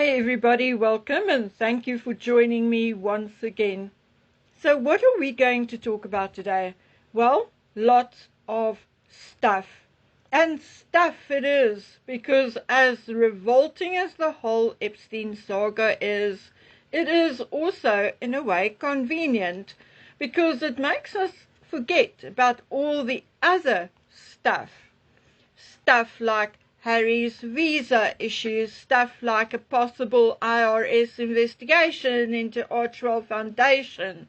Hi everybody, welcome and thank you for joining me once again. So what are we going to talk about today? Well, lots of stuff. And stuff it is, because as revolting as the whole Epstein saga is, it is also in a way convenient, because it makes us forget about all the other stuff. Stuff like Harry's visa issues, stuff like a possible IRS investigation into Archwell Foundation,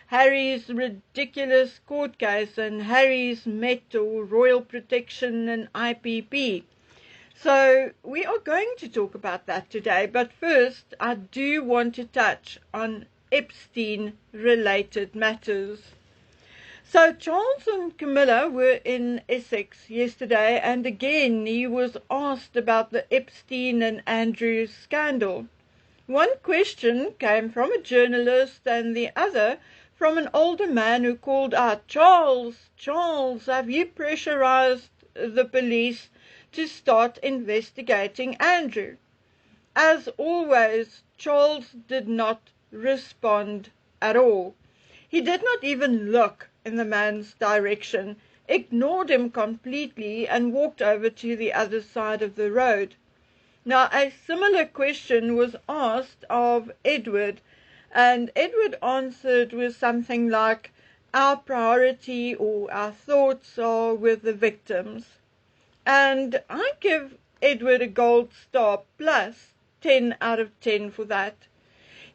Harry's ridiculous court case, and Harry's Met or Royal Protection and IPP. So we are going to talk about that today, but first I do want to touch on Epstein-related matters. So Charles and Camilla were in Essex yesterday, and again he was asked about the Epstein and Andrews scandal. One question came from a journalist and the other from an older man who called out, Charles, have you pressurized the police to start investigating Andrew? As always, Charles did not respond at all. He did not even look in the man's direction, ignored him completely, and walked over to the other side of the road. Now, a similar question was asked of Edward, and Edward answered with something like, our priority or our thoughts are with the victims. And I give Edward a gold star plus 10 out of 10 for that.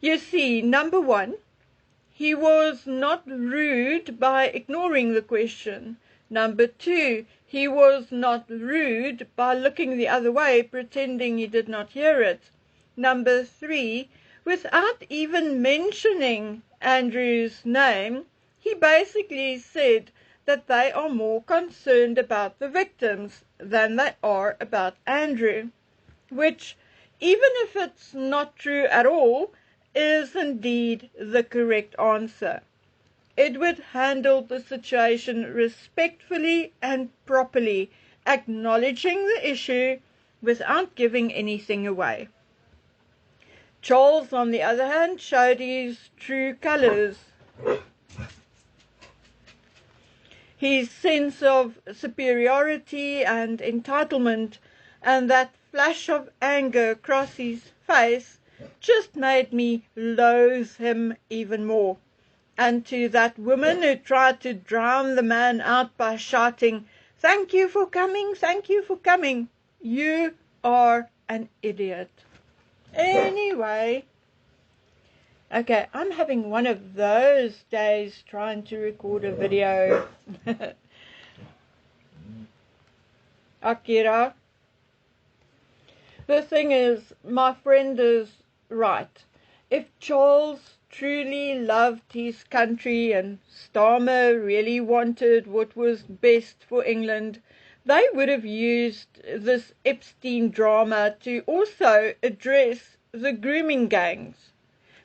You see, number one, he was not rude by ignoring the question. Number two, he was not rude by looking the other way, pretending he did not hear it. Number three, without even mentioning Andrew's name, he basically said that they are more concerned about the victims than they are about Andrew, which, even if it's not true at all, is indeed the correct answer. Edward handled the situation respectfully and properly, acknowledging the issue without giving anything away. Charles, on the other hand, showed his true colors. His sense of superiority and entitlement, and that flash of anger across his face, just made me loathe him even more. And to that woman who tried to drown the man out by shouting, thank you for coming, you are an idiot. Anyway, okay, I'm having one of those days trying to record a video. Akira. The thing is, my friend is right. If Charles truly loved his country and Starmer really wanted what was best for England, they would have used this Epstein drama to also address the grooming gangs.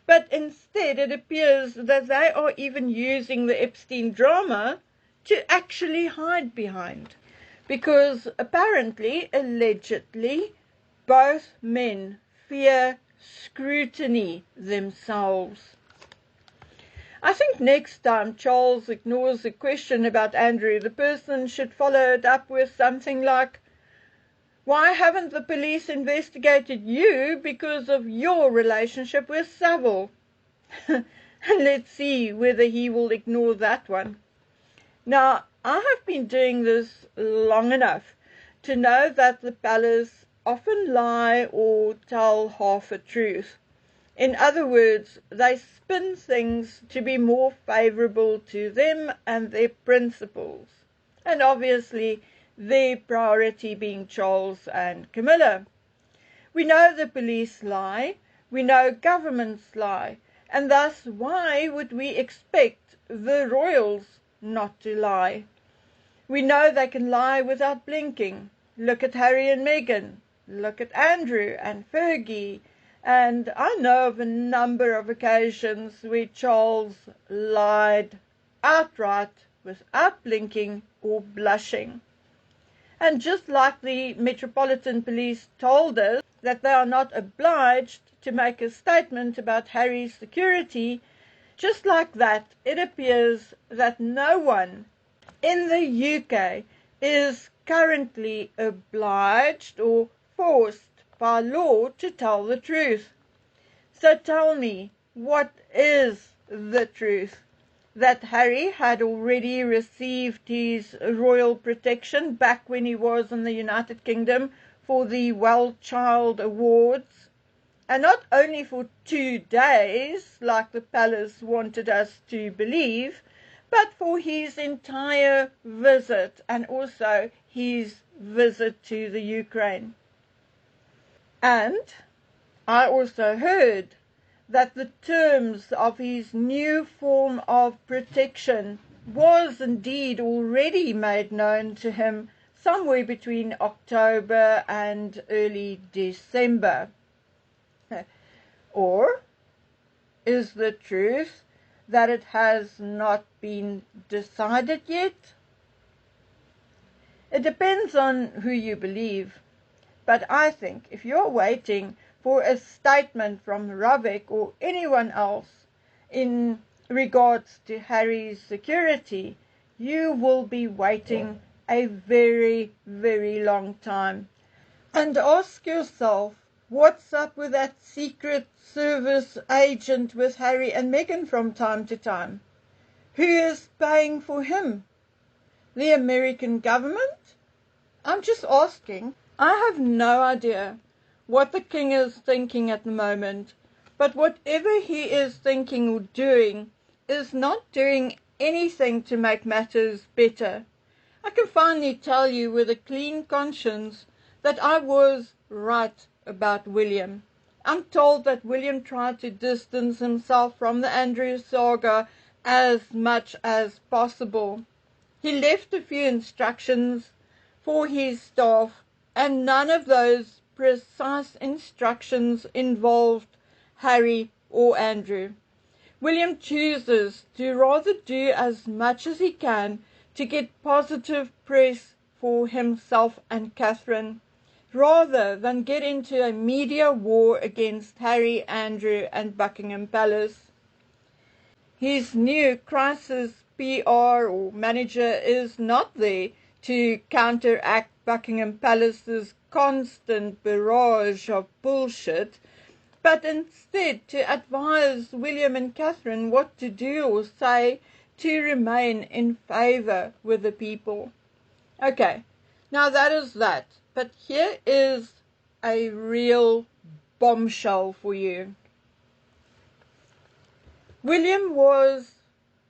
But instead it appears that they are even using the Epstein drama to actually hide behind. Because apparently, allegedly, both men fear scrutiny themselves. I think next time Charles ignores a question about Andrew, the person should follow it up with something like, why haven't the police investigated you because of your relationship with Savile? And let's see whether he will ignore that one. Now, I have been doing this long enough to know that the palace often lie or tell half a truth. In other words, they spin things to be more favorable to them and their principles, and obviously their priority being Charles and Camilla. We know the police lie, we know governments lie, and thus why would we expect the royals not to lie? We know they can lie without blinking. Look at Harry and Meghan. Look at Andrew and Fergie, and I know of a number of occasions where Charles lied outright without blinking or blushing. And just like the Metropolitan Police told us that they are not obliged to make a statement about Harry's security, just like that, it appears that no one in the UK is currently obliged or forced by law to tell the truth. So tell me, what is the truth? That Harry had already received his royal protection back when he was in the United Kingdom for the Well Child Awards, and not only for 2 days, like the palace wanted us to believe, but for his entire visit and also his visit to the Ukraine. And I also heard that the terms of his new form of protection was indeed already made known to him somewhere between October and early December. Or is the truth that it has not been decided yet? It depends on who you believe, but I think if you're waiting for a statement from Ravik or anyone else in regards to Harry's security, you will be waiting a very, very long time. And ask yourself, what's up with that Secret Service agent with Harry and Meghan from time to time? Who is paying for him? The American government? I'm just asking. I have no idea what the king is thinking at the moment, but whatever he is thinking or doing is not doing anything to make matters better. I can finally tell you with a clean conscience that I was right about William. I'm told that William tried to distance himself from the Andrew saga as much as possible. He left a few instructions for his staff, and none of those precise instructions involved Harry or Andrew. William chooses to rather do as much as he can to get positive press for himself and Catherine, rather than get into a media war against Harry, Andrew and Buckingham Palace. His new crisis PR or manager is not there to counteract Buckingham Palace's constant barrage of bullshit, but instead to advise William and Catherine what to do or say to remain in favour with the people. Okay, now that is that, but here is a real bombshell for you. William was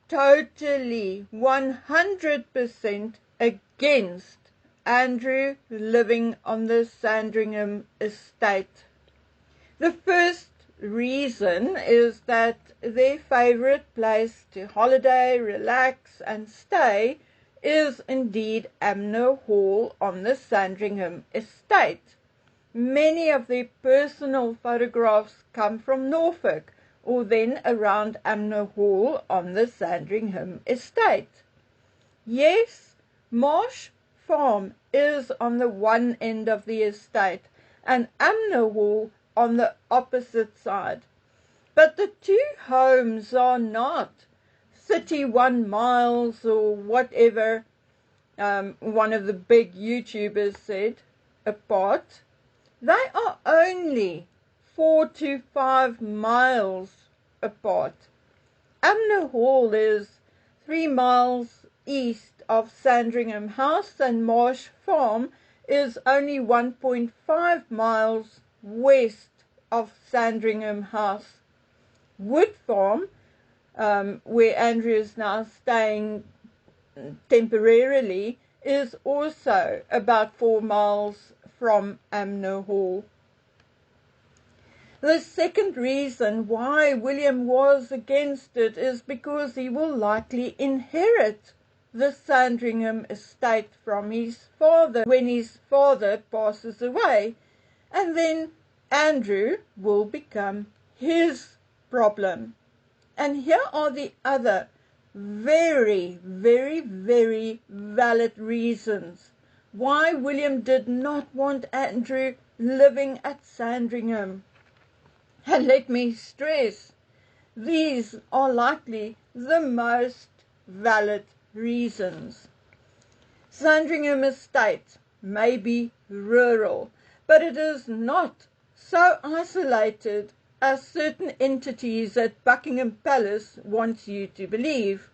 totally 100% against Andrew living on the Sandringham estate. The first reason is that their favourite place to holiday, relax and stay is indeed Amner Hall on the Sandringham estate. Many of their personal photographs come from Norfolk or then around Amner Hall on the Sandringham estate. Yes, Marsh Farm is on the one end of the estate and Amner Hall on the opposite side. But the two homes are not 31 miles or whatever one of the big YouTubers said apart. They are only 4 to 5 miles apart. Amner Hall is 3 miles east of Sandringham House and Marsh Farm is only 1.5 miles west of Sandringham House. Wood Farm, where Andrew is now staying temporarily, is also about 4 miles from Amner Hall. The second reason why William was against it is because he will likely inherit the Sandringham estate from his father when his father passes away, and then Andrew will become his problem. And here are the other very, very, very valid reasons why William did not want Andrew living at Sandringham. And let me stress, these are likely the most valid reasons. Sandringham Estate may be rural, but it is not so isolated as certain entities at Buckingham Palace want you to believe.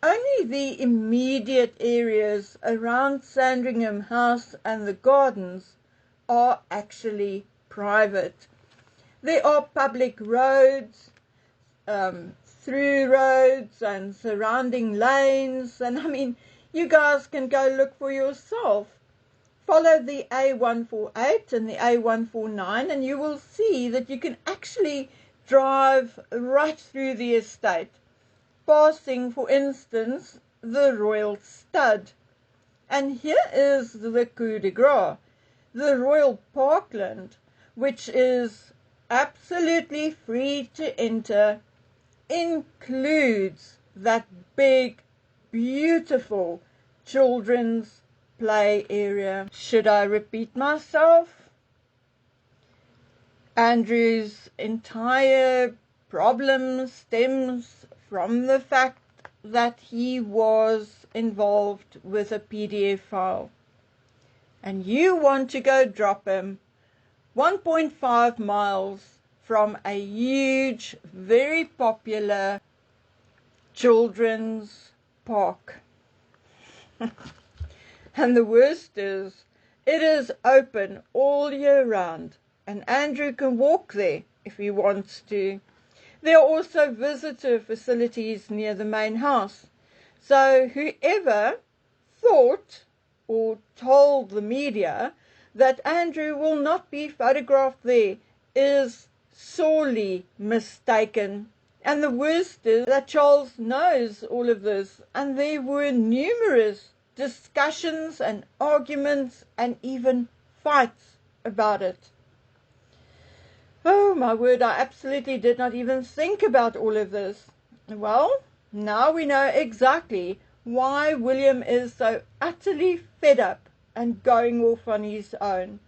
Only the immediate areas around Sandringham House and the gardens are actually private. There are public roads, through roads and surrounding lanes, and I mean, you guys can go look for yourself. Follow the A148 and the A149 and you will see that you can actually drive right through the estate, passing, for instance, the Royal Stud. And here is the coup de grace, the Royal Parkland, which is absolutely free to enter, includes that big, beautiful children's play area. Should I repeat myself? Andrew's entire problem stems from the fact that he was involved with a PDF file. And you want to go drop him 1.5 miles from a huge, very popular children's park. And the worst is, it is open all year round, and Andrew can walk there if he wants to. There are also visitor facilities near the main house, so whoever thought or told the media that Andrew will not be photographed there is sorely mistaken. And the worst is that Charles knows all of this, and there were numerous discussions and arguments and even fights about it. Oh my word, I absolutely did not even think about all of this. Well, now we know exactly why William is so utterly fed up and going off on his own.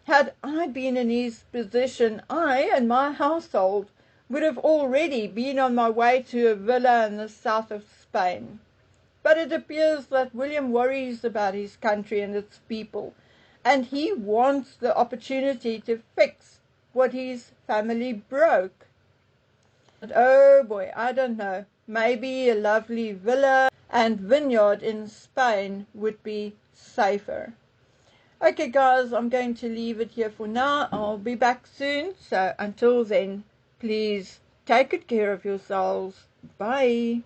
Had I been in his position, I and my household would have already been on my way to a villa in the south of Spain. But it appears that William worries about his country and its people, and he wants the opportunity to fix what his family broke. But oh boy, I don't know, maybe a lovely villa and vineyard in Spain would be safer. Okay guys, I'm going to leave it here for now. I'll be back soon, so until then, please take good care of yourselves. Bye.